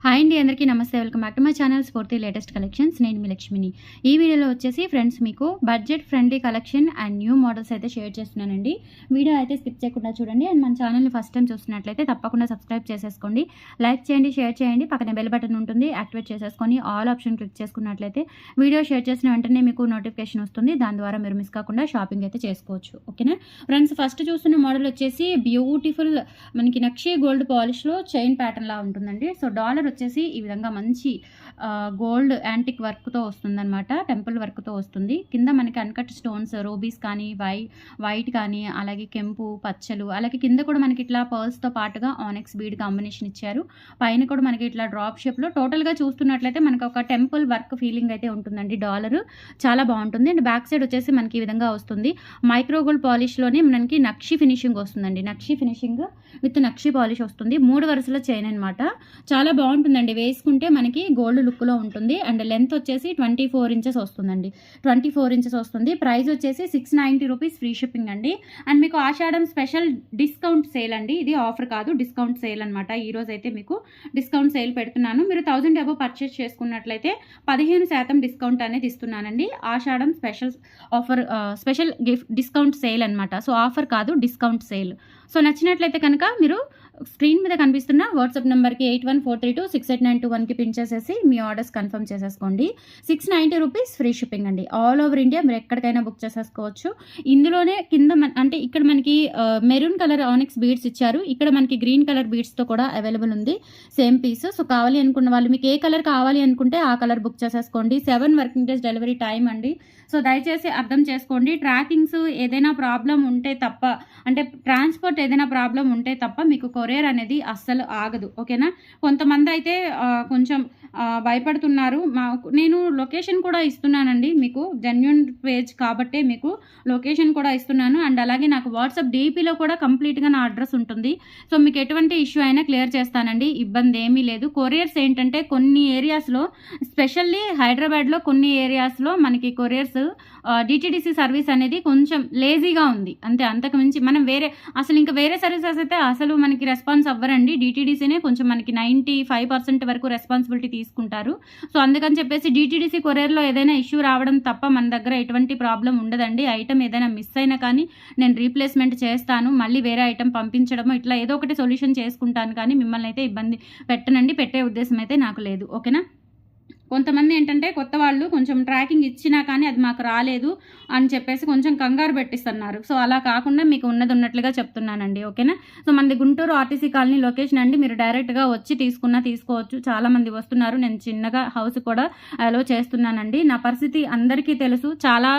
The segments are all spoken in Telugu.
హాయ్ అండి, అందరికీ నమస్తే. Welcome back to my channel స్ఫూర్తి లేటెస్ట్ కలెక్షన్స్. నేను మీ లక్ష్మిని. ఈ వీడియోలో వచ్చేసి ఫ్రెండ్స్ మీకు budget friendly collection and new models అయితే షేర్ చేస్తున్నానండి. వీడియో అయితే స్కిప్ చేయకుండా చూడండి. అండ్ మన ఛానల్ని ఫస్ట్ టైం చూస్తున్నట్లయితే తప్పకుండా సబ్స్క్రైబ్ చేసేసుకోండి, లైక్ చేయండి, షేర్ చేయండి. పక్కన బెల్ బటన్ ఉంటుంది, యాక్టివేట్ చేసేసుకొని ఆల్ ఆప్షన్ క్లిక్ చేసుకున్నట్లయితే వీడియో షేర్ చేసిన వెంటనే మీకు నోటిఫికేషన్ వస్తుంది. దాని ద్వారా మీరు మిస్ కాకుండా షాపింగ్ అయితే చేసుకోవచ్చు. ఓకేనా ఫ్రెండ్స్, ఫస్ట్ చూస్తున్న మోడల్ వచ్చేసి బ్యూటిఫుల్ మనకి నక్షి గోల్డ్ పాలిష్లో చైన్ ప్యాటర్న్ లా ఉంటుందండి. సో డాలర్ వచ్చేసి ఈ విధంగా మంచి గోల్డ్ యాంటిక్ వర్క్తో వస్తుందన్నమాట. టెంపుల్ వర్క్తో వస్తుంది. కింద మనకి అన్కట్ స్టోన్స్, రూబీస్ కానీ వైట్ కానీ, అలాగే కెంపు, పచ్చలు, అలాగే కింద కూడా మనకి ఇట్లా పర్ల్స్తో పాటుగా ఆనెక్స్ బీడ్ కాంబినేషన్ ఇచ్చారు. పైన కూడా మనకి ఇట్లా డ్రాప్ షేప్లో టోటల్గా చూస్తున్నట్లయితే మనకి ఒక టెంపుల్ వర్క్ ఫీలింగ్ అయితే ఉంటుందండి. డాలర్ చాలా బాగుంటుంది. అండ్ బ్యాక్ సైడ్ వచ్చేసి మనకి ఈ విధంగా వస్తుంది. మైక్రో గోల్డ్ పాలిష్లోనే మనకి నక్షి ఫినిషింగ్ వస్తుందండి. నక్షి ఫినిషింగ్ విత్ నక్షి పాలిష్ వస్తుంది. 3 వరుసల చైన్ అనమాట. చాలా బాగుంటుందండి, వేసుకుంటే మనకి గోల్డ్ లుక్లో ఉంటుంది. అండ్ లెంత్ వచ్చేసి 24 ఇంచెస్ వస్తుందండి. 24 ఇంచెస్ వస్తుంది. ప్రైస్ వచ్చేసి 690 రూపీస్, ఫ్రీ షిప్పింగ్ అండి. అండ్ మీకు ఆషాఢం స్పెషల్ డిస్కౌంట్ సేల్ అండి. ఇది ఆఫర్ కాదు, డిస్కౌంట్ సేల్ అనమాట. ఈరోజు అయితే మీకు డిస్కౌంట్ సేల్ పెడుతున్నాను. మీరు 1000 అబవ్ పర్చేస్ చేసుకున్నట్లయితే 15% డిస్కౌంట్ అనేది ఇస్తున్నానండి. Ashadham special offer, special gift discount sale అనమాట. సో ఆఫర్ కాదు, డిస్కౌంట్ సేల్. సో నచ్చినట్లయితే కనుక మీరు స్క్రీన్ మీద కనిపిస్తున్న వాట్సాప్ నెంబర్కి 8143268921కి పిన్ చేసేసి మీ ఆర్డర్స్ కన్ఫర్మ్ చేసేసుకోండి. 690 రూపీస్, ఫ్రీ షిప్పింగ్ అండి. ఆల్ ఓవర్ ఇండియా మీరు ఎక్కడికైనా బుక్ చేసేసుకోవచ్చు. ఇందులోనే కింద అంటే ఇక్కడ మనకి మెరూన్ కలర్ ఆనిక్స్ బీడ్స్ ఇచ్చారు. ఇక్కడ మనకి గ్రీన్ కలర్ బీడ్స్తో కూడా అవైలబుల్ ఉంది, సేమ్ పీస్. సో కావాలి అనుకున్న వాళ్ళు, మీకు ఏ కలర్ కావాలి అనుకుంటే ఆ కలర్ బుక్ చేసేసుకోండి. 7 వర్కింగ్ డేస్ డెలివరీ టైం అండి. సో దయచేసి అర్థం చేసుకోండి. ట్రాకింగ్స్ ఏదైనా ప్రాబ్లం ఉంటే తప్ప, అంటే ట్రాన్స్పోర్ట్ ఏదైనా ప్రాబ్లం ఉంటే తప్ప మీకు కొరియర్ అనేది అస్సలు ఆగదు. ఓకేనా. కొంతమంది అయితే కొంచెం భయపడుతున్నారు. నేను లొకేషన్ కూడా ఇస్తున్నానండి మీకు, జెన్యూన్ పేజ్ కాబట్టే మీకు లొకేషన్ కూడా ఇస్తున్నాను. అండ్ అలాగే నాకు వాట్సాప్ డీపీలో కూడా కంప్లీట్గా నా అడ్రస్ ఉంటుంది. సో మీకు ఎటువంటి ఇష్యూ అయినా క్లియర్ చేస్తానండి, ఇబ్బంది ఏమీ లేదు. కొరియర్స్ ఏంటంటే కొన్ని ఏరియాస్లో, స్పెషల్లీ హైదరాబాద్లో కొన్ని ఏరియాస్లో మనకి కొరియర్స్ డిటిడిసి సర్వీస్ అనేది కొంచెం లేజీగా ఉంది అంతే. అంతకు మించి మనం అసలు ఇంకా వేరే సర్వీసెస్ అయితే అసలు మనకి రెస్పాన్స్ అవ్వరండి. డిటిడిసినే కొంచెం మనకి 95% వరకు రెస్పాన్సిబిలిటీ తీసుకుంటారు. సో అందుకని చెప్పేసి డిటిడిసి కొరియర్లో ఏదైనా ఇష్యూ రావడం తప్ప మన దగ్గర ఎటువంటి ప్రాబ్లం ఉండదండి. ఐటమ్ ఏదైనా మిస్ అయినా కానీ నేను రీప్లేస్మెంట్ చేస్తాను, మళ్ళీ వేరే ఐటమ్ పంపించడము, ఇట్లా ఏదో ఒకటి సొల్యూషన్ చేసుకుంటాను. కానీ మిమ్మల్ని అయితే ఇబ్బంది పెట్టనండి, పెట్టే ఉద్దేశం అయితే నాకు లేదు. ఓకేనా. కొంతమంది ఏంటంటే కొత్త వాళ్ళు కొంచెం ట్రాకింగ్ ఇచ్చినా కానీ అది మాకు రాలేదు అని చెప్పేసి కొంచెం కంగారు పెట్టిస్తున్నారు. సో అలా కాకుండా మీకు ఉన్నది ఉన్నట్లుగా చెప్తున్నానండి. ఓకేనా. సో మనది గుంటూరు ఆర్టీసీ కాలనీ లొకేషన్ అండి. మీరు డైరెక్ట్గా వచ్చి తీసుకోవచ్చు. చాలామంది వస్తున్నారు. నేను చిన్నగా హౌస్ కూడా అలో చేస్తున్నానండి. నా పరిస్థితి అందరికీ తెలుసు. చాలా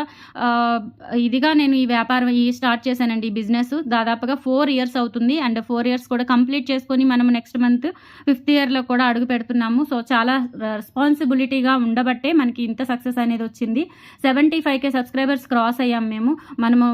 ఇదిగా నేను ఈ వ్యాపారం స్టార్ట్ చేశానండి. ఈ బిజినెస్ దాదాపుగా 4 ఇయర్స్ అవుతుంది. అండ్ 4 ఇయర్స్ కూడా కంప్లీట్ చేసుకొని మనం నెక్స్ట్ మంత్ 5th ఇయర్లో కూడా అడుగు పెడుతున్నాము. సో చాలా రెస్పాన్సిబిలిటీగా ఉండబట్టే మనకి ఇంత సక్సెస్ అనేది వచ్చింది. 75K సబ్స్క్రైబర్స్ క్రాస్ అయ్యాం మనము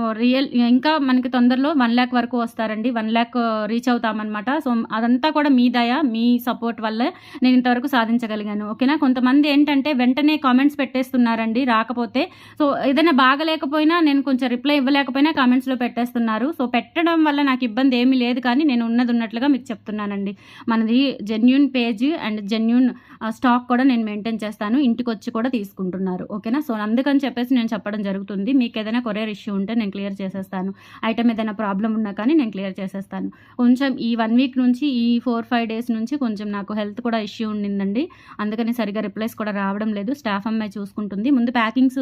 ఇంకా మనకి తొందరలో 1 lakh వరకు వస్తారండి. 1 lakh రీచ్ అవుతామన్నమాట. సో అదంతా కూడా మీ దయ, మీ సపోర్ట్ వల్లే నేను ఇంతవరకు సాధించగలిగాను. ఓకేనా. కొంతమంది ఏంటంటే వెంటనే కామెంట్స్ పెట్టేస్తున్నారండి రాకపోతే. సో ఏదైనా బాగలేకపోయినా, నేను కొంచెం రిప్లై ఇవ్వలేకపోయినా కామెంట్స్లో పెట్టేస్తున్నారు. సో పెట్టడం వల్ల నాకు ఇబ్బంది ఏమీ లేదు, కానీ నేను ఉన్నది ఉన్నట్లుగా మీకు చెప్తున్నానండి. మనది genuine page and genuine stock కూడా నేను మెయింటైన్ చేస్తాను. ఇంటికి వచ్చి కూడా తీసుకుంటున్నారు. ఓకేనా. సో అందుకని చెప్పేసి నేను చెప్పడం జరుగుతుంది. మీకు ఏదైనా కొరియర్ ఇష్యూ ఉంటే నేను క్లియర్ చేసేస్తాను. ఐటమ్ ఏదైనా ప్రాబ్లం ఉన్నా కానీ నేను క్లియర్ చేసేస్తాను. కొంచెం ఈ 1 వీక్ నుంచి, ఈ 4-5 డేస్ నుంచి కొంచెం నాకు హెల్త్ కూడా ఇష్యూ ఉండిందండి. అందుకని సరిగా రిప్లైస్ కూడా రావడం లేదు. స్టాఫ్ అమ్మాయి చూసుకుంటుంది. ముందు ప్యాకింగ్స్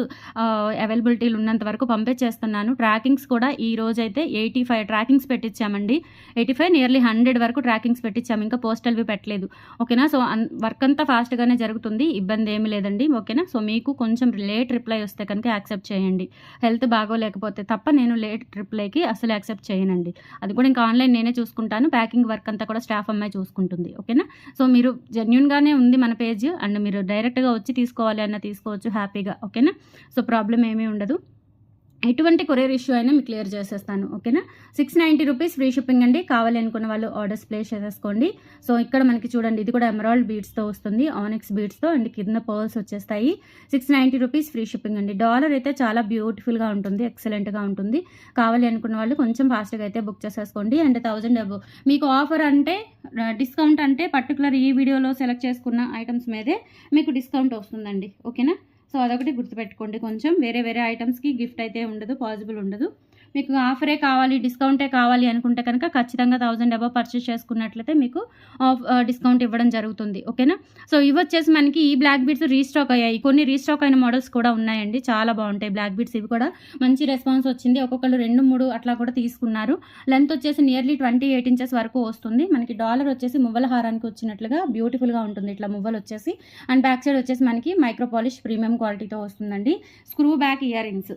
అవైలబిలిటీలు ఉన్నంత వరకు పంపించేస్తున్నాను. ట్రాకింగ్స్ కూడా ఈ రోజైతే 85 ట్రాకింగ్స్ పెట్టించామండి. 85 నియర్లీ 100 వరకు ట్రాకింగ్స్ పెట్టించాము. ఇంకా పోస్టల్వి పెట్టలేదు. ఓకేనా. సో వర్క్ అంతా ఫాస్ట్గానే జరుగుతుంది, ఇబ్బంది ఏమి లేదండి. ఓకేనా. సో మీకు కొంచెం లేట్ రిప్లై వస్తే కనుక యాక్సెప్ట్ చేయండి. హెల్త్ బాగోలేకపోతే తప్ప నేను లేట్ రిప్లైకి అసలు యాక్సెప్ట్ చేయనండి. అది కూడా ఇంకా ఆన్లైన్ నేనే చూసుకుంటాను. ప్యాకింగ్ వర్క్ అంతా కూడా స్టాఫ్ అమ్మాయి చూసుకుంటుంది. ఓకేనా. సో మీరు జెన్యూన్గానే ఉంది మన పేజ్. అండ్ మీరు డైరెక్ట్గా వచ్చి తీసుకోవాలి అన్న తీసుకోవచ్చు హ్యాపీగా. ఓకేనా. సో ప్రాబ్లం ఏమీ ఉండదు. ఎటువంటి కొరియర్ ఇష్యూ అయినా మీకు క్లియర్ చేసేస్తాను. ఓకేనా. 690 రూపీస్ ఫ్రీ షిప్పింగ్ అండి. కావాలి అనుకున్న వాళ్ళు ఆర్డర్స్ ప్లేస్ చేసేసుకోండి. సో ఇక్కడ మనకి చూడండి, ఇది కూడా ఎమరాల్డ్ బీడ్స్తో వస్తుంది, ఆనిక్స్ బీడ్స్తో, అండ్ కింద పర్ల్స్ వచ్చేస్తాయి. 690 రూపీస్ ఫ్రీ షిప్పింగ్ అండి. డాలర్ అయితే చాలా బ్యూటిఫుల్గా ఉంటుంది, ఎక్సలెంట్గా ఉంటుంది. కావాలి అనుకున్న వాళ్ళు కొంచెం ఫాస్ట్గా అయితే బుక్ చేసేసుకోండి. అండ్ 1000 అబోవ్ మీకు ఆఫర్ అంటే డిస్కౌంట్ అంటే పర్టికులర్ ఈ వీడియోలో సెలెక్ట్ చేసుకున్న ఐటమ్స్ మీదే మీకు డిస్కౌంట్ వస్తుందండి. ఓకేనా. సో అదొకటి గుర్తుపెట్టుకోండి. కొంచెం వేరే ఐటమ్స్కి గిఫ్ట్ అయితే ఉండదు, పాసిబుల్ ఉండదు. మీకు ఆఫరే కావాలి, డిస్కౌంటే కావాలి అనుకుంటే కనుక ఖచ్చితంగా 1000 అబోవ్ పర్చేస్ చేసుకున్నట్లయితే మీకు డిస్కౌంట్ ఇవ్వడం జరుగుతుంది. ఓకేనా. సో ఇవి వచ్చేసి మనకి ఈ బ్లాక్ బీడ్స్ రీస్టాక్ అయ్యాయి. కొన్ని రీస్టాక్ అయిన మోడల్స్ కూడా ఉన్నాయండి, చాలా బాగుంటాయి బ్లాక్ బీడ్స్. ఇవి కూడా మంచి రెస్పాన్స్ వచ్చింది. ఒక్కొక్కరు 2-3 అట్లా కూడా తీసుకున్నారు. లెంత్ వచ్చేసి నియర్లీ 28 ఇంచెస్ వరకు వస్తుంది. మనకి డాలర్ వచ్చేసి మువ్వల హారానికి వచ్చినట్లుగా బ్యూటిఫుల్గా ఉంటుంది ఇట్లా మువ్వలు వచ్చేసి. అండ్ బ్యాక్ సైడ్ వచ్చేసి మనకి మైక్రో పాలిష్ ప్రీమియం క్వాలిటీతో వస్తుందండి. Screw back ear rings.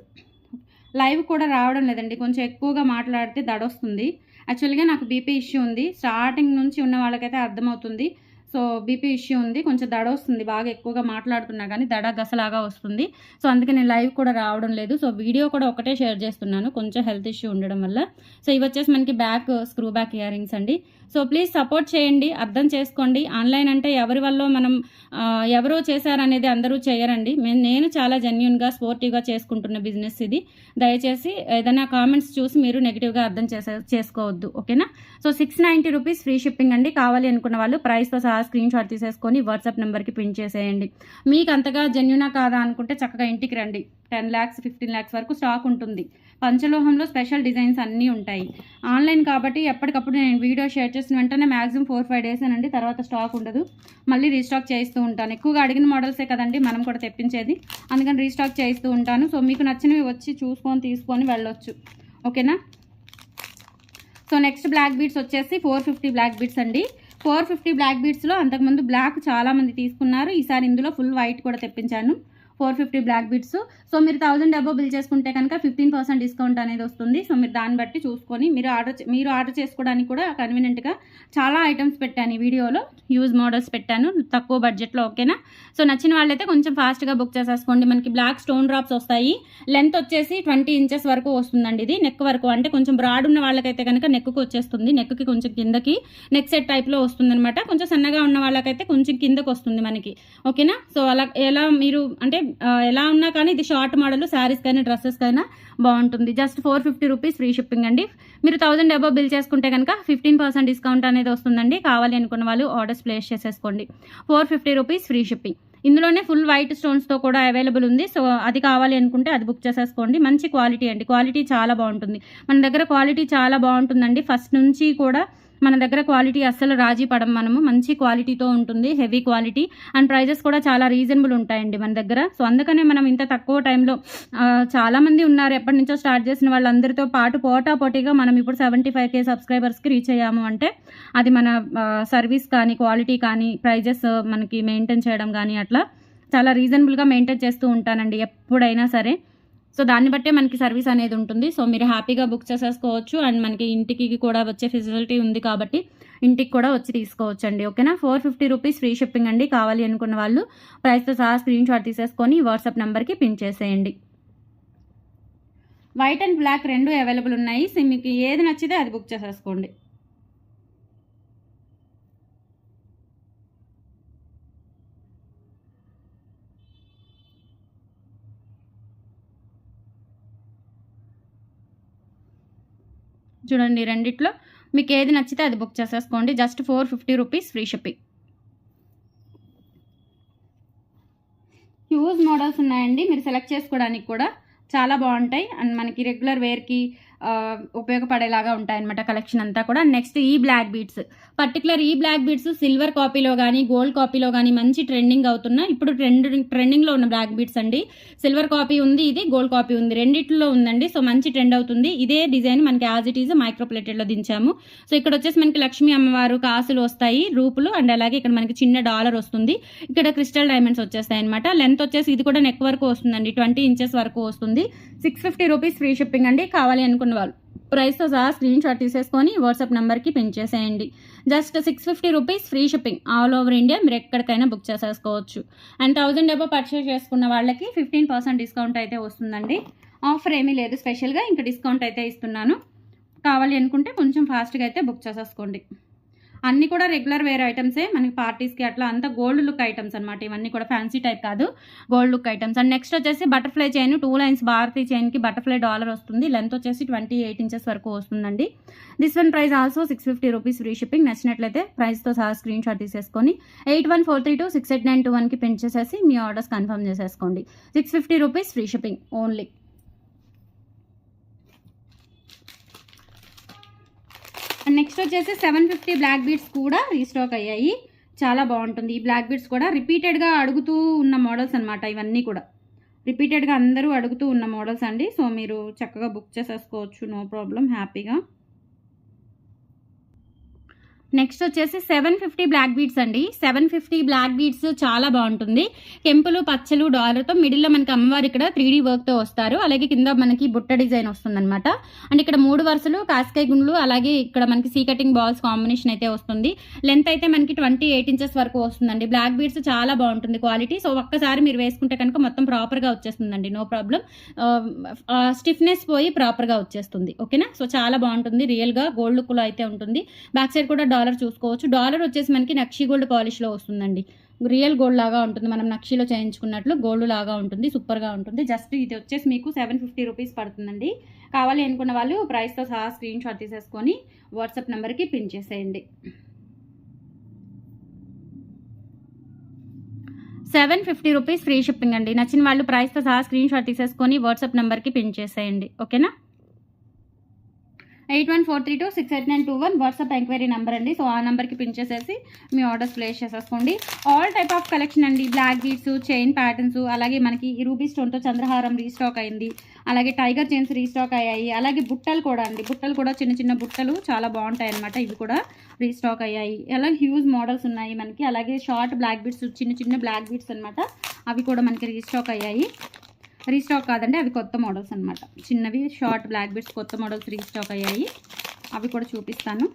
Live కూడా రావడం లేదండి, కొంచెం ఎక్కువగా మాట్లాడితే దడొస్తుంది. యాక్చువల్గా నాకు బీపీ ఇష్యూ ఉంది, స్టార్టింగ్ నుంచి ఉన్న వాళ్ళకైతే అర్థమవుతుంది. సో బీపీ ఇష్యూ ఉంది, కొంచెం దడ వస్తుంది, బాగా ఎక్కువగా మాట్లాడుతున్నా కానీ దడ గసలాగా వస్తుంది. సో అందుకే నేను లైవ్ కూడా రావడం లేదు. సో వీడియో కూడా ఒకటే షేర్ చేస్తున్నాను, కొంచెం హెల్త్ ఇష్యూ ఉండడం వల్ల. సో ఇవి వచ్చేసి మనకి back screw back ear rings అండి. సో ప్లీజ్ సపోర్ట్ చేయండి, అర్థం చేసుకోండి. ఆన్లైన్ అంటే ఎవరి వల్ల మనం ఎవరో చేశారనేది అందరూ చేయరండి. నేను చాలా జెన్యున్గా స్పోర్టివ్గా చేసుకుంటున్న బిజినెస్ ఇది. దయచేసి ఏదైనా కామెంట్స్ చూసి మీరు నెగిటివ్గా అర్థం చేసుకోవద్దు. ఓకేనా. సో 690 రూపీస్ ఫ్రీ షిప్పింగ్ అండి. కావాలి అనుకున్న వాళ్ళు ప్రైస్తో సహా స్క్రీన్ షాట్ తీసేసుకొని వాట్సాప్ నెంబర్కి పిన్ చేసేయండి. మీకు అంతగా జెన్యునా కాదా అనుకుంటే చక్కగా ఇంటికి రండి. 10 lakhs 15 lakhs వరకు స్టాక్ ఉంటుంది. పంచలోహంలో స్పెషల్ డిజైన్స్ అన్నీ ఉంటాయి. ఆన్లైన్ కాబట్టి ఎప్పటికప్పుడు నేను వీడియో షేర్ చేసిన వెంటనే మ్యాక్సిమం 4-5 days అండి, తర్వాత స్టాక్ ఉండదు. మళ్ళీ రీస్టాక్ చేయిస్తూ ఉంటాను. ఎక్కువగా అడిగిన మోడల్సే కదండి మనం కూడా తెప్పించేది, అందుకని రీస్టాక్ చేయిస్తూ ఉంటాను. సో మీకు నచ్చినవి వచ్చి చూసుకొని తీసుకొని వెళ్ళొచ్చు. ఓకేనా. సో నెక్స్ట్ బ్లాక్ బీడ్స్ వచ్చేసి 450 బ్లాక్ బీడ్స్ అండి. 450 బ్లాక్ బీడ్స్లో అంతకుముందు బ్లాక్ చాలామంది తీసుకున్నారు, ఈసారి ఇందులో ఫుల్ వైట్ కూడా తెప్పించాను. 450 బ్లాక్ బీడ్స్. సో మీరు 1000 అబోవ్ బిల్ చేసుకుంటే కనుక 15% డిస్కౌంట్ అనేది వస్తుంది. సో మీరు దాన్ని బట్టి చూసుకొని మీరు ఆర్డర్ చేసుకోవడానికి కూడా కన్వీనియంట్గా చాలా ఐటమ్స్ పెట్టాను ఈ వీడియోలో, యూజ్ మోడల్స్ పెట్టాను తక్కువ బడ్జెట్లో. ఓకేనా. సో నచ్చిన వాళ్ళైతే కొంచెం ఫాస్ట్గా బుక్ చేసేసుకోండి. మనకి బ్లాక్ స్టోన్ డ్రాప్స్ వస్తాయి. లెంత్ వచ్చేసి 20 ఇంచెస్ వరకు వస్తుందండి. ఇది నెక్ వరకు, అంటే కొంచెం బ్రాడ్ ఉన్న వాళ్ళకైతే కనుక నెక్కు వచ్చేస్తుంది, నెక్కి కొంచెం కిందకి నెక్ సెట్ టైప్లో వస్తుందన్నమాట. కొంచెం సన్నగా ఉన్న వాళ్ళకైతే కొంచెం కిందకు వస్తుంది మనకి. ఓకేనా. సో అలా ఎలా మీరు అంటే ఎలా ఉన్నా కానీ ఇది షార్ట్ మోడల్, శారీస్ కానీ డ్రెస్సెస్ కైనా బాగుంటుంది. జస్ట్ 450 రూపీస్ ఫ్రీ షిప్పింగ్ అండి. మీరు 1000 అబోవ్ బిల్ చేసుకుంటే కనుక 15% డిస్కౌంట్ అనేది వస్తుందండి. కావాలి అనుకున్న వాళ్ళు ఆర్డర్స్ ప్లేస్ చేసేసుకోండి. 450 రూపీస్ ఫ్రీ షిప్పింగ్. ఇందులోనే ఫుల్ వైట్ స్టోన్స్తో కూడా అవైలబుల్ ఉంది. సో అది కావాలి అనుకుంటే అది బుక్ చేసేసుకోండి. మంచి క్వాలిటీ అండి, క్వాలిటీ చాలా బాగుంటుంది. మన దగ్గర క్వాలిటీ చాలా బాగుంటుందండి. ఫస్ట్ నుంచి కూడా మన దగ్గర క్వాలిటీ అస్సలు రాజీ పడం మనము. మంచి క్వాలిటీతో ఉంటుంది, హెవీ క్వాలిటీ, అండ్ ప్రైజెస్ కూడా చాలా రీజనబుల్ ఉంటాయండి మన దగ్గర. సో అందుకనే మనం ఇంత తక్కువ టైంలో చాలామంది ఉన్నారు ఎప్పటి నుంచో స్టార్ట్ చేసిన వాళ్ళందరితో పాటు పోటాపోటీగా మనం ఇప్పుడు 75K సబ్స్క్రైబర్స్కి రీచ్ అయ్యాము అంటే అది మన సర్వీస్ కానీ క్వాలిటీ కానీ ప్రైజెస్ మనకి మెయింటైన్ చేయడం కానీ అట్లా చాలా రీజనబుల్గా మెయింటైన్ చేస్తూ ఉంటానండి ఎప్పుడైనా సరే. సో దాన్ని బట్టే మనకి సర్వీస్ అనేది ఉంటుంది. సో మీరు హ్యాపీగా బుక్ చేసేసుకోవచ్చు. అండ్ మనకి ఇంటికి కూడా వచ్చే ఫెసిలిటీ ఉంది కాబట్టి ఇంటికి కూడా వచ్చి తీసుకోవచ్చు అండి. ఓకేనా. 450 రూపీస్ ఫ్రీ షిప్పింగ్ అండి. కావాలి అనుకున్న వాళ్ళు ప్రైస్తో సహా స్క్రీన్ షాట్ తీసేసుకొని వాట్సాప్ నెంబర్కి పిన్ చేసేయండి. వైట్ అండ్ బ్లాక్ రెండు అవైలబుల్ ఉన్నాయి. సో మీకు ఏది నచ్చితే అది బుక్ చేసేసుకోండి. చూడండి, రెండిట్లో మీకు ఏది నచ్చితే అది బుక్ చేసేసుకోండి. Just 450 rupees free shipping. Huge models ఉన్నాయండి, మీరు సెలెక్ట్ చేసుకోవడానికి కూడా చాలా బాగుంటాయి. అండ్ మనకి రెగ్యులర్ వేర్కి ఉపయోగపడేలాగా ఉంటాయన్నమాట కలెక్షన్ అంతా కూడా. నెక్స్ట్ ఈ బ్లాక్ బీడ్స్, పర్టికులర్ ఈ బ్లాక్ బీడ్స్ సిల్వర్ కాపీలో కానీ గోల్డ్ కాపీలో కానీ మంచి ట్రెండింగ్ అవుతున్న, ఇప్పుడు ట్రెండింగ్లో ఉన్న బ్లాక్ బీడ్స్ అండి. సిల్వర్ కాపీ ఉంది, ఇది గోల్డ్ కాపీ ఉంది, రెండిట్లో ఉందండి. సో మంచి ట్రెండ్ అవుతుంది. ఇదే డిజైన్ మనకి యాజ్ ఇట్ ఈజ్ మైక్రో ప్లేటెడ్లో దించాము. సో ఇక్కడ వచ్చేసి మనకి లక్ష్మీ అమ్మవారు కాసులు వస్తాయి, రూపులు, అండ్ అలాగే ఇక్కడ మనకి చిన్న డాలర్ వస్తుంది, ఇక్కడ క్రిస్టల్ డైమండ్స్ వచ్చేస్తాయి అనమాట. లెంత్ వచ్చేసి ఇది కూడా నెక్ వరకు వస్తుందండి, 20 ఇంచెస్ వరకు వస్తుంది. 650 రూపీస్ ఫ్రీ షిప్పింగ్ అండి. కావాలి అనుకున్న వాళ్ళు ప్రైస్తో సహా స్క్రీన్ షాట్ తీసేసుకొని వాట్సాప్ నెంబర్కి పిన్ చేసేయండి. Just 650 rupees free shipping all over India, మీరు ఎక్కడికైనా బుక్ చేసేసుకోవచ్చు. అండ్ 1000 అబోవ్ పర్చేస్ చేసుకున్న వాళ్ళకి 15% డిస్కౌంట్ అయితే వస్తుందండి. ఆఫర్ ఏమీ లేదు స్పెషల్గా, ఇంకా డిస్కౌంట్ అయితే ఇస్తున్నాను. కావాలి అనుకుంటే కొంచెం ఫాస్ట్గా అయితే బుక్ చేసేసుకోండి. అన్నీ కూడా రెగ్యులర్ వేర్ ఐటమ్సే, మనకి పార్టీస్కి అట్లా అంతా గోల్డ్ లుక్ ఐటమ్స్ అనమాట. ఇవన్నీ కూడా ఫ్యాన్సీ టైప్ కాదు, gold look items. And next వచ్చేసి బటర్ఫ్లై చైన్, 2 లైన్స్ భారతీ చైన్కి బటర్ఫ్లై డాలర్ వస్తుంది. లెంత్ వచ్చేసి 28 ఇంచెస్ వరకు వస్తుందండి. This one price also 650 rupees free shipping. నచ్చినట్లయితే ప్రైస్తో సహా స్క్రీన్ షాట్ తీసేసుకొని 8143268921కి పిన్ చేసేసి మీ ఆర్డర్స్ కన్ఫర్మ్ చేసేసుకోండి. 650 rupees free shipping only. And next వచ్చేసి 750 బ్లాక్ బీడ్స్ కూడా రీస్టాక్ అయ్యాయి. చాలా బాగుంటుంది. ఈ బ్లాక్ బీడ్స్ కూడా రిపీటెడ్గా అడుగుతూ ఉన్న మోడల్స్ అనమాట. ఇవన్నీ కూడా రిపీటెడ్గా అందరూ అడుగుతూ ఉన్న మోడల్స్ అండి. సో మీరు చక్కగా బుక్ చేసేసుకోవచ్చు, నో ప్రాబ్లం, హ్యాపీగా. నెక్స్ట్ వచ్చేసి 750 బ్లాక్ బీడ్స్ అండి. 750 బ్లాక్ బీడ్స్ చాలా బాగుంటుంది. కెంపులు పచ్చలు డాలర్తో మిడిల్లో మనకి అమ్మవారు ఇక్కడ 3D వర్క్తో వస్తారు. అలాగే కింద మనకి బుట్ట డిజైన్ వస్తుందన్నమాట. అండ్ ఇక్కడ 3 వరుసలు కాస్కాయ గుండ్లు, అలాగే ఇక్కడ మనకి సీ కటింగ్ బాల్స్ కాంబినేషన్ అయితే వస్తుంది. లెంత్ అయితే మనకి 28 ఇంచెస్ వరకు వస్తుందండి. బ్లాక్ బీడ్స్ చాలా బాగుంటుంది క్వాలిటీ. సో ఒక్కసారి మీరు వేసుకుంటే కనుక మొత్తం ప్రాపర్గా వచ్చేస్తుందండి, నో ప్రాబ్లం. స్టిఫ్నెస్ పోయి ప్రాపర్గా వచ్చేస్తుంది, ఓకేనా. సో చాలా బాగుంటుంది, రియల్గా గోల్డ్ లుక్లో అయితే ఉంటుంది. బ్యాక్ సైడ్ కూడా డాలర్ చూసుకోవచ్చు. డాలర్ వచ్చేసి మనకి నక్షి గోల్డ్ పాలిష్లో వస్తుందండి. రియల్ గోల్డ్ లాగా ఉంటుంది, మనం నక్షిలో చేయించుకున్నట్లు గోల్డ్ లాగా ఉంటుంది, సూపర్గా ఉంటుంది. జస్ట్ ఇది వచ్చేసి మీకు 750 రూపీస్ పడుతుందండి. కావాలి అనుకున్న వాళ్ళు ప్రైస్తో సహా స్క్రీన్ షాట్ తీసేసుకొని వాట్సాప్ నెంబర్కి పిన్ చేసేయండి. 750 రూపీస్ ఫ్రీ షిప్పింగ్ అండి. నచ్చిన వాళ్ళు ప్రైస్తో సహా స్క్రీన్ షాట్ తీసేసుకొని వాట్సాప్ నెంబర్కి పిన్ చేసేయండి, ఓకేనా. 8143268921 వాట్సాప్ ఎంక్వైరీ నెంబర్ అండి. సో ఆ నెంబర్కి పిన్ చేసేసి మీ ఆర్డర్స్ ప్లేస్ చేసేసుకోండి. ఆల్ టైప్ ఆఫ్ కలెక్షన్ అండి. బ్లాక్ బీడ్స్, చైన్ ప్యాటర్న్స్, అలాగే మనకి రూబీ స్టోన్తో చంద్రహారం రీస్టాక్ అయింది. అలాగే టైగర్ చైన్స్ రీస్టాక్ అయ్యాయి. అలాగే బుట్టలు కూడా అండి, బుట్టలు కూడా చిన్న చిన్న బుట్టలు చాలా బాగుంటాయి అనమాట. ఇవి కూడా రీస్టాక్ అయ్యాయి. అలాగే హ్యూజ్ మోడల్స్ ఉన్నాయి మనకి. అలాగే షార్ట్ బ్లాక్ బీడ్స్, చిన్న చిన్న బ్లాక్ బీడ్స్ అనమాట, అవి కూడా మనకి రీస్టాక్ అయ్యాయి. రీస్టాక్ కాదండి, అవి కొత్త మోడల్స్ అనమాట. చిన్నవి షార్ట్ బ్లాక్ బీడ్స్ కొత్త మోడల్స్ రీస్టాక్ అయ్యాయి, అవి కూడా చూపిస్తాను.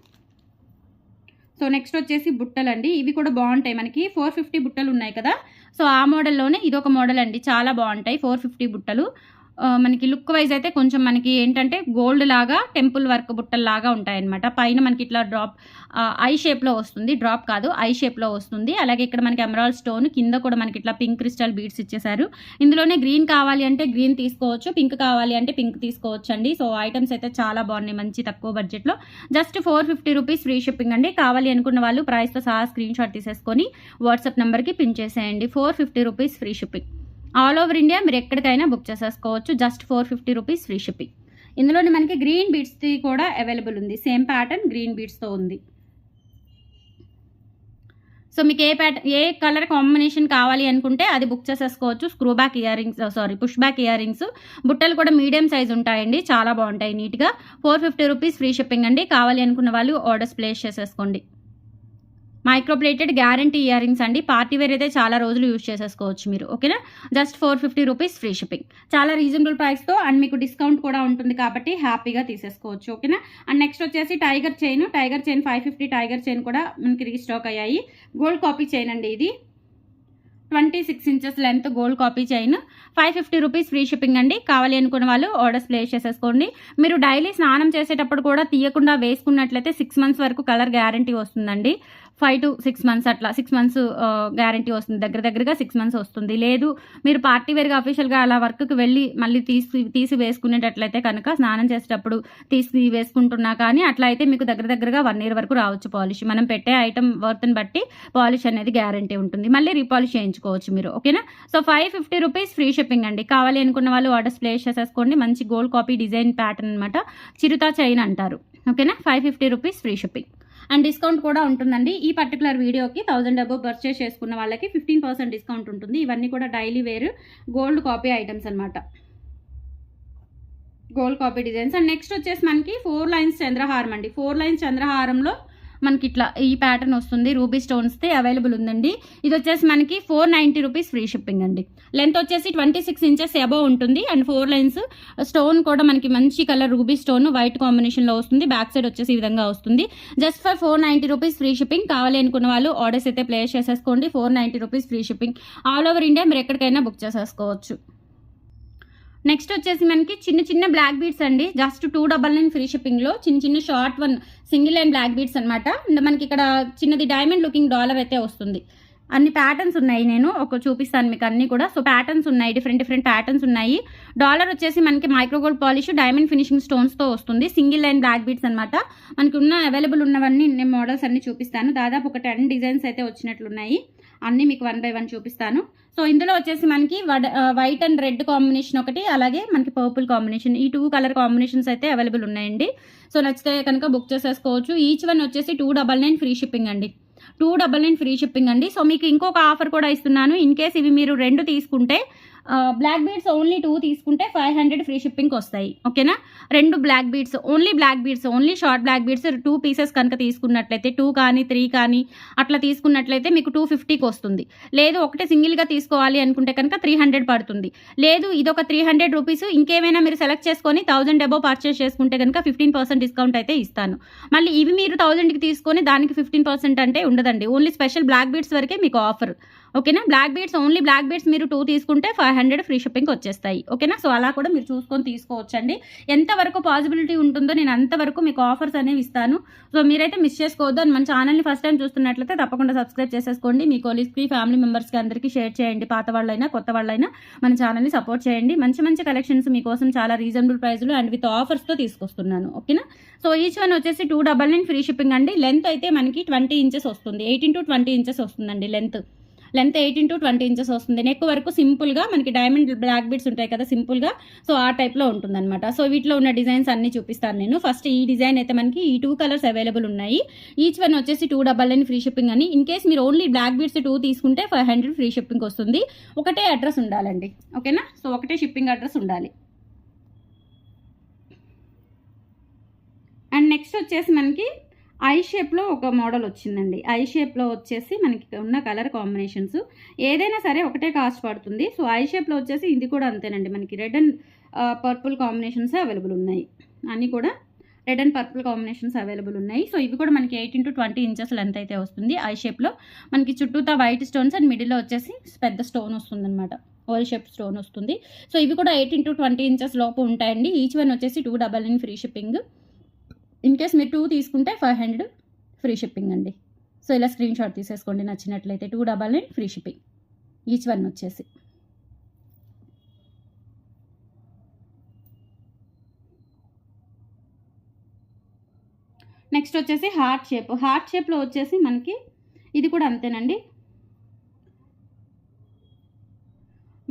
సో నెక్స్ట్ వచ్చేసి బుట్టలు అండి. ఇవి కూడా బాగుంటాయి మనకి. 450 బుట్టలు ఉన్నాయి కదా, సో ఆ మోడల్లోనే ఇదొక మోడల్ అండి. చాలా బాగుంటాయి 450 బుట్టలు. మనకి లుక్ వైజ్ అయితే కొంచెం మనకి ఏంటంటే గోల్డ్ లాగా టెంపుల్ వర్క్ బుట్టల్లాగా ఉంటాయన్నమాట. పైన మనకి ఇట్లా డ్రాప్ ఐ షేప్లో వస్తుంది, డ్రాప్ కాదు ఐ షేప్లో వస్తుంది. అలాగే ఇక్కడ మనకి ఎమరాల్డ్ స్టోన్, కింద కూడా మనకి ఇట్లా పింక్ క్రిస్టల్ బీడ్స్ ఇచ్చేసారు. ఇందులోనే గ్రీన్ కావాలి అంటే గ్రీన్ తీసుకోవచ్చు, పింక్ కావాలి అంటే పింక్ తీసుకోవచ్చు అండి. సో ఐటమ్స్ అయితే చాలా బాగున్నాయి, మంచి తక్కువ బడ్జెట్లో. జస్ట్ 450 రూపీస్ ఫ్రీ షిప్పింగ్ అండి. కావాలి అనుకున్న వాళ్ళు ప్రైస్తో సహా స్క్రీన్ షాట్ తీసేసుకొని వాట్సాప్ నెంబర్కి పిన్ చేసేయండి. 450 rupees free shipping. All over India మీరు ఎక్కడికైనా బుక్ చేసేసుకోవచ్చు. Just 450 rupees free shipping. ఇందులోనే మనకి గ్రీన్ బీడ్స్ది కూడా అవైలబుల్ ఉంది. సేమ్ ప్యాటర్న్ గ్రీన్ బీడ్స్తో ఉంది. సో మీకు ఏ కలర్ కాంబినేషన్ కావాలి అనుకుంటే అది బుక్ చేసేసుకోవచ్చు. Screw back ear rings, push back ear rings, బుట్టలు కూడా మీడియం సైజ్ ఉంటాయండి, చాలా బాగుంటాయి నీట్గా. 450 రూపీస్ ఫ్రీ షిప్పింగ్ అండి. కావాలి అనుకున్న వాళ్ళు ఆర్డర్స్ ప్లేస్ చేసేసుకోండి. మైక్రోప్లేటెడ్ గ్యారంటీ ఇయర్ రింగ్స్ అండి. పార్టీ వేర్ అయితే చాలా రోజులు యూజ్ చేసేసుకోవచ్చు మీరు, ఓకేనా. Just 450 rupees free shipping. చాలా రీజనబుల్ ప్రైస్తో అండ్ మీకు డిస్కౌంట్ కూడా ఉంటుంది కాబట్టి హ్యాపీగా తీసేసుకోవచ్చు, ఓకేనా. అండ్ నెక్స్ట్ వచ్చేసి టైగర్ చైన్ 550 టైగర్ చైన్ కూడా మనకి రీస్టాక్ అయ్యాయి. గోల్డ్ కాపీ చైన్ అండి ఇది. 26 inches length gold copy chain. 550 rupees free shipping అండి. కావాలి అనుకున్న వాళ్ళు ఆర్డర్స్ ప్లేస్ చేసేసుకోండి. మీరు డైలీ స్నానం చేసేటప్పుడు కూడా తీయకుండా వేసుకున్నట్లయితే 6 మంత్స్ వరకు కలర్ గ్యారంటీ వస్తుందండి. 5 to 6 months అట్లా 6 months గ్యారంటీ వస్తుంది. దగ్గరగా 6 months వస్తుంది. లేదు మీరు పార్టీ వేర్గా అఫీషియల్గా అలా వర్క్కి వెళ్ళి మళ్ళీ తీసి వేసుకునేటట్లయితే కనుక స్నానం చేసేటప్పుడు తీసి వేసుకుంటున్నా కానీ అట్లా అయితే మీకు దగ్గరగా 1 year వరకు రావచ్చు పాలిష్. మనం పెట్టే ఐటమ్ వర్త్ని బట్టి పాలిష్ అనేది గ్యారంటీ ఉంటుంది. మళ్ళీ రీపాలిష్ చేయించుకోవచ్చు మీరు, ఓకేనా. సో 550 రూపీస్ ఫ్రీ షిప్పింగ్ అండి. కావాలి అనుకున్న వాళ్ళు ఆర్డర్స్ ప్లేస్ చేసేసుకోండి. మంచి గోల్డ్ కాపీ డిజైన్ ప్యాటర్న్ అనమాట. చిరుతా చైన్ అంటారు, ఓకేనా. 550 rupees free shipping and discount కూడా ఉంటుందండి. ఈ పర్టికులర్ వీడియోకి 1000 అబోవ్ పర్చేస్ చేసుకున్న వాళ్ళకి 15% డిస్కౌంట్ ఉంటుంది. ఇవన్నీ కూడా daily wear gold copy items అనమాట, gold copy designs. And next వచ్చేసి మనకి 4 లైన్స్ చంద్రహారం అండి. 4 లైన్స్ చంద్రహారంలో మనకి ఇట్లా ఈ ప్యాటర్న్ వస్తుంది. రూబీ స్టోన్స్తో అవైలబుల్ ఉందండి. ఇది వచ్చేసి మనకి 490 రూపీస్ ఫ్రీ షిప్పింగ్ అండి. లెంత్ వచ్చేసి 26 ఇంచెస్ అబోవ్ ఉంటుంది. అండ్ 4 లైన్స్ స్టోన్ కూడా మనకి మంచి కలర్ రూబీ స్టోన్ వైట్ కాంబినేషన్లో వస్తుంది. బ్యాక్ సైడ్ వచ్చేసి ఈ విధంగా వస్తుంది. Just for 490 rupees free shipping. కావాలి అనుకున్న వాళ్ళు ఆర్డర్స్ అయితే ప్లేస్ చేసేసుకోండి. 490 rupees free shipping. All over India మీరు ఎక్కడికైనా బుక్ చేసేసుకోవచ్చు. నెక్స్ట్ వచ్చేసి మనకి చిన్న చిన్న బ్లాక్ బీడ్స్ అండి, జస్ట్ 299 ఫ్రీ షిప్పింగ్లో చిన్న short one single line black beads అనమాట. మనకి ఇక్కడ చిన్నది డైమండ్ లుకింగ్ డాలర్ అయితే వస్తుంది. అన్ని ప్యాటర్న్స్ ఉన్నాయి, నేను చూపిస్తాను మీకు అన్ని కూడా. సో ప్యాటర్న్స్ ఉన్నాయి, డిఫరెంట్ ప్యాటర్న్స్ ఉన్నాయి. డాలర్ వచ్చేసి మనకి మైక్రోగోల్డ్ పాలిష్ డైమండ్ ఫినిషింగ్ స్టోన్స్తో వస్తుంది. సింగిల్ లైన్ బ్లాక్ బీడ్స్ అనమాట. మనకి అవైలబుల్ ఉన్నవన్నీ నేను మోడల్స్ అన్ని చూపిస్తాను. దాదాపు ఒక 10 డిజైన్స్ అయితే వచ్చినట్లున్నాయి. అన్నీ మీకు 1 బై 1 చూపిస్తాను. సో ఇందులో వచ్చేసి మనకి వైట్ అండ్ రెడ్ కాంబినేషన్ ఒకటి, అలాగే మనకి పర్పుల్ కాంబినేషన్, ఈ 2 కలర్ కాంబినేషన్స్ అయితే అవైలబుల్ ఉన్నాయండి. సో నచ్చితే కనుక బుక్ చేసేసుకోవచ్చు. ఈచ్ వన్ వచ్చేసి 299 ఫ్రీ షిప్పింగ్ అండి, 299 ఫ్రీ షిప్పింగ్ అండి. సో మీకు ఇంకొక ఆఫర్ కూడా ఇస్తున్నాను. ఇన్ కేస్ ఇవి మీరు 2 తీసుకుంటే, బ్లాక్ బీడ్స్ ఓన్లీ 2 తీసుకుంటే 500 ఫ్రీ షిప్పింగ్కి వస్తాయి. ఓకేనా, 2 black beads, only short black beads 2 pieces కనుక తీసుకున్నట్లయితే, 2 కానీ 3 కానీ అట్లా తీసుకున్నట్లయితే మీకు 250కి వస్తుంది. లేదు ఒకటే సింగిల్గా తీసుకోవాలి అనుకుంటే కనుక 300 పడుతుంది. లేదు ఇదొక 300 రూపీస్, ఇంకేమైనా మీరు సెలెక్ట్ చేసుకొని 1000 అబోవ్ పర్చేస్ చేసుకుంటే కనుక 15% డిస్కౌంట్ అయితే ఇస్తాను. మళ్ళీ ఇవి మీరు 1000కి తీసుకొని దానికి 15% అంటే ఉండదండి, ఓన్లీ స్పెషల్ బ్లాక్ బీడ్స్ వరకే మీకు ఆఫర్. ఓకేనా, black beads only black beads మీరు 2 తీసుకుంటే 500 ఫ్రీ షిప్పింగ్ వచ్చేస్తాయి. ఓకేనా, సో అలా కూడా మీరు చూసుకొని తీసుకోవచ్చండి. ఎంతవరకు పాసిబిలిటీ ఉంటుందో నేను అంతవరకు మీకు ఆఫర్స్ అనేవి ఇస్తాను. సో మీరైతే మిస్ చేసుకోవద్దు. మన ఛానల్ని ఫస్ట్ టైం చూస్తున్నట్లయితే తప్పకుండా సబ్స్క్రైబ్ చేసేసుకోండి. మీ కొలీగ్స్కి, ఫ్యామిలీ మెంబర్స్కి అందరికీ షేర్ చేయండి. పాత వాళ్ళైనా కొత్త వాళ్ళైనా మన ఛానల్ని సపోర్ట్ చేయండి. మంచి కలెక్షన్స్ మీకోసం చాలా రీజనబుల్ ప్రైస్లో అండ్ విత్ ఆఫర్స్తో తీసుకొస్తున్నాను. ఓకేనా, సో ఈచ్ వన్ వచ్చేసి 299 ఫ్రీ షిప్పింగ్ అండి. లెంత్ అయితే మనకి 20 ఇంచెస్ వస్తుంది, 18 to 20 ఇంచెస్ వస్తుందండి లెంత్ 18 to 20 ఇంచెస్ వస్తుంది. నెక్ వరకు సింపుల్గా మనకి డైమండ్ బ్లాక్ బీడ్స్ ఉంటాయి కదా సింపుల్గా, సో ఆ టైప్లో ఉంటుందన్నమాట. సో వీటిలో ఉన్న డిజైన్స్ అన్ని చూపిస్తాను నేను. ఫస్ట్ ఈ డిజైన్ అయితే మనకి ఈ 2 కలర్స్ అవైలబుల్ ఉన్నాయి. ఈచ్ వన్ వచ్చేసి 299 ఫ్రీ షిప్పింగ్ అని. ఇన్ కేస్ మీరు ఓన్లీ బ్లాక్ బీడ్స్ 2 తీసుకుంటే 500 ఫ్రీ షిప్పింగ్ వస్తుంది. ఒకటే అడ్రస్ ఉండాలండి. ఓకేనా, సో ఒకటే షిప్పింగ్ అడ్రస్ ఉండాలి. అండ్ నెక్స్ట్ వచ్చేసి మనకి ఐ షేప్లో ఒక మోడల్ వచ్చిందండి. ఐ షేప్లో వచ్చేసి మనకి ఉన్న కలర్ కాంబినేషన్స్ ఏదైనా సరే ఒకటే కాస్ట్ పడుతుంది. సో ఐ షేప్లో వచ్చేసి ఇది కూడా అంతేనండి, మనకి red and purple combinations available ఉన్నాయి. అన్నీ కూడా red and purple combinations available ఉన్నాయి. సో ఇవి కూడా మనకి 18 to 20 ఇంచెస్ లెంత్ అయితే వస్తుంది. ఐ షేప్లో మనకి చుట్టూతా వైట్ స్టోన్స్ అండ్ మిడిల్లో వచ్చేసి పెద్ద స్టోన్ వస్తుంది అనమాట, ఓవల్ షేప్ స్టోన్ వస్తుంది. సో ఇవి కూడా 18 to 20 ఇంచెస్ లోపు ఉంటాయండి. ఈచ్ వన్ వచ్చేసి 299 ఫ్రీ షిప్పింగ్. ఇన్ కేస్ మీరు 2 తీసుకుంటే 500 ఫ్రీ షిప్పింగ్ అండి. సో ఇలా స్క్రీన్ షాట్ తీసేసుకోండి నచ్చినట్లయితే. 299 ఫ్రీ షిప్పింగ్ ఈచ్ వన్ వచ్చేసి. నెక్స్ట్ వచ్చేసి హార్ట్ షేప్లో వచ్చేసి మనకి ఇది కూడా అంతేనండి,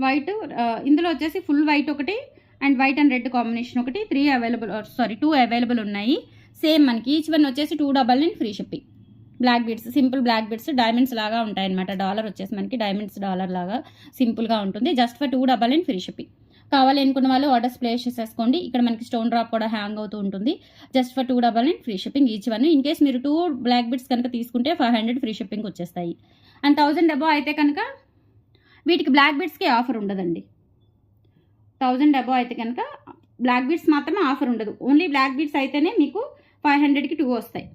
వైట్, ఇందులో వచ్చేసి ఫుల్ వైట్ ఒకటి and white and red combination ఒకటి, 2 అవైలబుల్ ఉన్నాయి. సేమ్ మనకి ఈచ్ వన్ వచ్చేసి 299 free shipping. Black beads, simple black beads diamonds లాగా ఉంటాయన్నమాట. డాలర్ వచ్చేసి మనకి డైమండ్స్ డాలర్ లాగా సింపుల్గా ఉంటుంది. Just for 299 free shipping. కావాలి అనుకున్న వాళ్ళు ఆర్డర్స్ ప్లేస్ చేసేసుకోండి. ఇక్కడ మనకి స్టోన్ డ్రాప్ కూడా హ్యాంగ్ అవుతూ ఉంటుంది. Just for 299 free shipping each one. In case మీరు 2 బ్లాక్ బీడ్స్ కనుక తీసుకుంటే 500 ఫ్రీ షిప్పింగ్ వచ్చేస్తాయి. అండ్ 1000 అబోవ్ అయితే కనుక వీటికి బ్లాక్ బీడ్స్కి ఆఫర్ ఉండదండి. 1000 అబోవ్ అయితే కనుక బ్లాక్ బీడ్స్ మాత్రమే ఆఫర్ ఉండదు. ఓన్లీ బ్లాక్ బీడ్స్ అయితేనే మీకు 500కి 2 వస్తాయి.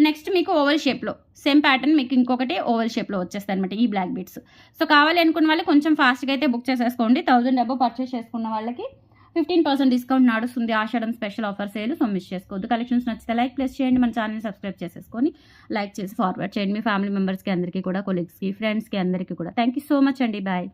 నెక్స్ట్ మీకు ఓవల్ షేప్లో సేమ్ ప్యాటర్న్ మీకు ఇంకొకటి ఓవల్ షేప్లో వచ్చేస్తాయి అనమాట ఈ బ్లాక్ బీడ్స్. సో కావాలి అనుకున్న వాళ్ళు కొంచెం ఫాస్ట్గా అయితే బుక్ చేసేసుకోండి. 1000 అబోవ్ పర్చేస్ చేసుకున్న వాళ్ళకి 15% డిస్కౌంట్ నడుస్తుంది. Ashadham special offer sale. So miss చేసుకోవద్దు. కలెక్షన్స్ నచ్చితే లైక్ ప్లేస్ చేయండి, మన ఛానల్ సబ్స్క్రైబ్ చేసేసుకొని లైక్ చేసి ఫార్వర్డ్ చేయండి మీ ఫ్యామిలీ మెంబర్స్కి అందరికీ కూడా, కొలీగ్స్కి, ఫ్రెండ్స్కి అందరికీ కూడా. థ్యాంక్ యూ సో మచ్ అండి. బాయ్.